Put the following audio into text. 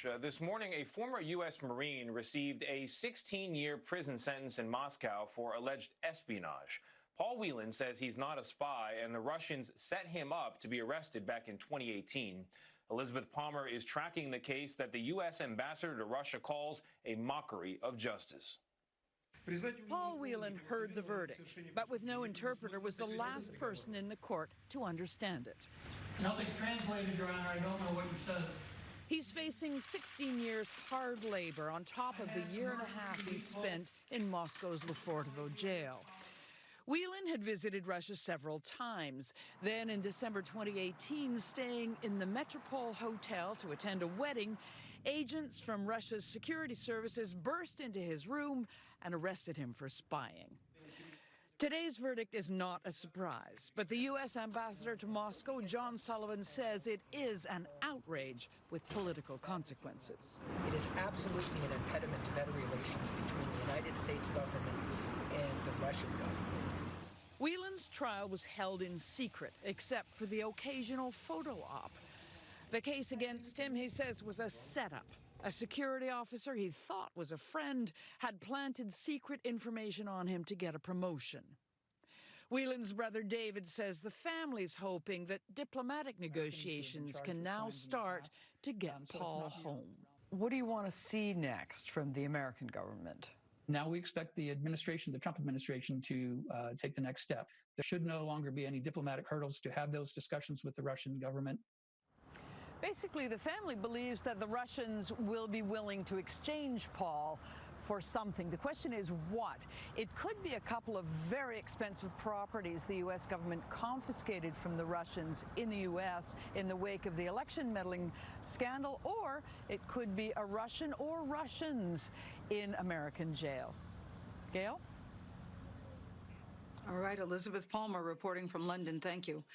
much. This morning, a former U.S. Marine received a 16-year prison sentence in Moscow for alleged espionage. Paul Whelan says he's not a spy, and the Russians set him up to be arrested back in 2018. Elizabeth Palmer is tracking the case that the U.S. ambassador to Russia calls a mockery of justice. Paul Whelan heard the verdict, but with no interpreter was the last person in the court to understand it. Nothing's translated, Your Honor. I don't know what you said. He's facing 16 years hard labor on top of the year and a half he spent in Moscow's Lefortovo jail. Whelan had visited Russia several times. Then in December 2018, staying in the Metropole Hotel to attend a wedding, agents from Russia's security services burst into his room and arrested him for spying. Today's verdict is not a surprise, but the U.S. ambassador to Moscow, John Sullivan, says it is an outrage with political consequences. It is absolutely an impediment to better relations between the United States government and the Russian government. Whelan's trial was held in secret, except for the occasional photo op. The case against him, he says, was a setup. A security officer he thought was a friend had planted secret information on him to get a promotion. Whelan's brother David says the family's hoping that diplomatic negotiations can now start to get Paul home. What do you want to see next from the American government? Now we expect the administration, the Trump administration, to take the next step. There should no longer be any diplomatic hurdles to have those discussions with the Russian government. Basically, the family believes that the Russians will be willing to exchange Paul for something. The question is what? It could be a couple of very expensive properties the U.S. government confiscated from the Russians in the U.S. in the wake of the election meddling scandal, or it could be a Russian or Russians in American jail. Gail? All right, Elizabeth Palmer reporting from London. Thank you.